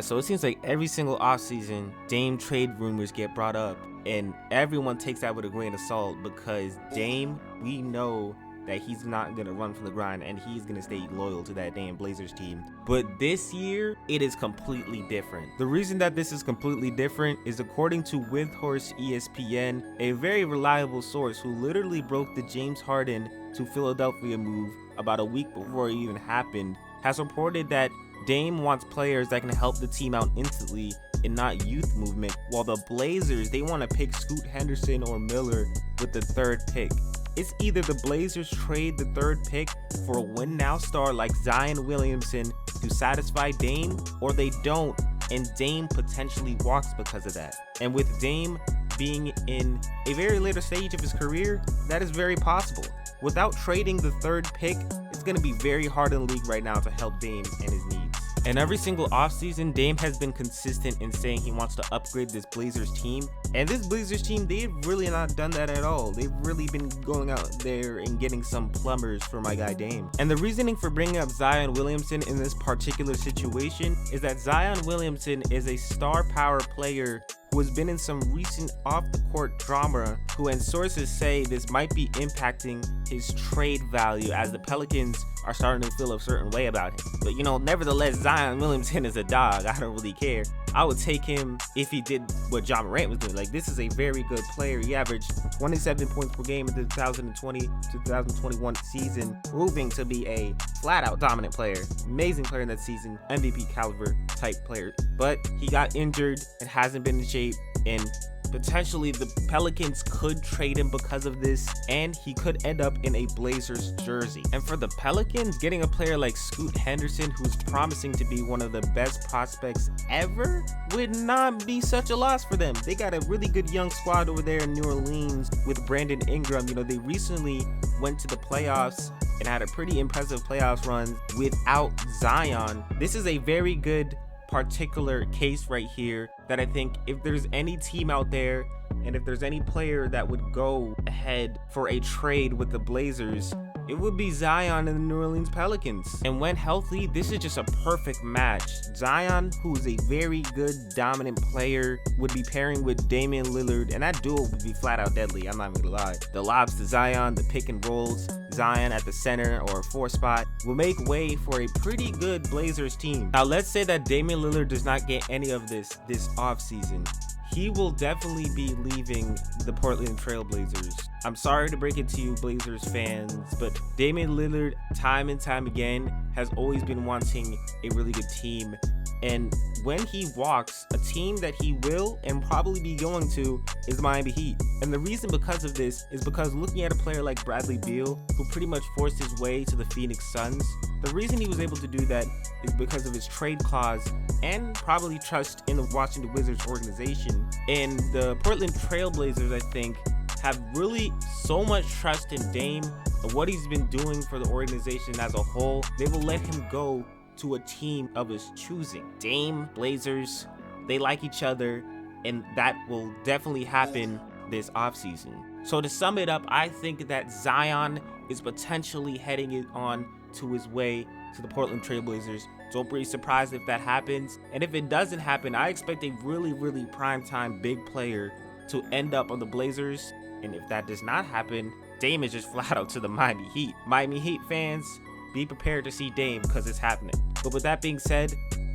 So it seems like every single offseason, Dame trade rumors get brought up, and everyone takes that with a grain of salt because Dame, we know that he's not going to run from the grind and he's going to stay loyal to that damn Blazers team. But this year, it is completely different. The reason that this is completely different is according to Windhorst ESPN, a very reliable source who literally broke the James Harden to Philadelphia move about a week before it even happened, has reported that Dame wants players that can help the team out instantly and not youth movement, while the Blazers, they want to pick Scoot Henderson or Miller with the third pick. It's either the Blazers trade the third pick for a win-now star like Zion Williamson to satisfy Dame, or they don't, and Dame potentially walks because of that. And with Dame being in a very later stage of his career, that is very possible. Without trading the third pick, it's going to be very hard in the league right now to help Dame and his needs. And every single offseason, Dame has been consistent in saying he wants to upgrade this Blazers team. And this Blazers team, they've really not done that at all. They've really been going out there and getting some plumbers for my guy Dame. And the reasoning for bringing up Zion Williamson in this particular situation is that Zion Williamson is a star power player who has been in some recent off-the-court drama, who, and sources say this might be impacting his trade value as the Pelicans are starting to feel a certain way about him. But nevertheless, Zion Williamson is a dog. I don't really care. I would take him if he did what Ja Morant was doing. Like, this is a very good player. He averaged 27 points per game in the 2020-2021 season, proving to be a flat-out dominant player. Amazing player in that season, MVP caliber type player. But he got injured and hasn't been in shape, and potentially the Pelicans could trade him because of this, and he could end up in a Blazers jersey. And for the Pelicans, getting a player like Scoot Henderson, who's promising to be one of the best prospects ever, would not be such a loss for them. They got a really good young squad over there in New Orleans with Brandon Ingram. They recently went to the playoffs and had a pretty impressive playoffs run without Zion. This is a very good particular case right here that I think if there's any team out there and if there's any player that would go ahead for a trade with the Blazers, it would be Zion and the New Orleans Pelicans. And when healthy, this is just a perfect match. Zion, who is a very good dominant player, would be pairing with Damian Lillard, and that duo would be flat out deadly. I'm not even gonna lie. The lobs to Zion, the pick and rolls, Zion at the center or 4 spot will make way for a pretty good Blazers team. Now let's say that Damian Lillard does not get any of this offseason. He will definitely be leaving the Portland Trail Blazers. I'm sorry to break it to you, Blazers fans, but Damian Lillard, time and time again, has always been wanting a really good team. And when he walks, a team that he will and probably be going to is Miami Heat. And the reason because of this is because looking at a player like Bradley Beal, who pretty much forced his way to the Phoenix Suns, the reason he was able to do that is because of his trade clause and probably trust in the Washington Wizards organization. And the Portland Trail Blazers, I think, have really so much trust in Dame and what he's been doing for the organization as a whole. They will let him go to a team of his choosing. Dame, Blazers, they like each other, and that will definitely happen this offseason. So to sum it up, I think that Zion is potentially heading it on to his way to the Portland Trail Blazers. Don't be surprised if that happens. And if it doesn't happen, I expect a really, really primetime big player to end up on the Blazers. And if that does not happen, Dame is just flat out to the Miami Heat. Miami Heat fans, be prepared to see Dame because it's happening. But with that being said,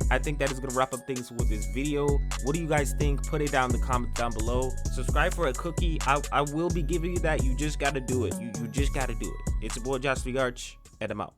I think that is going to wrap up things with this video. What do you guys think? Put it down in the comments down below. Subscribe for a cookie. I will be giving you that. You just got to do it. You just got to do it. It's your boy Josh Arch, and I'm out.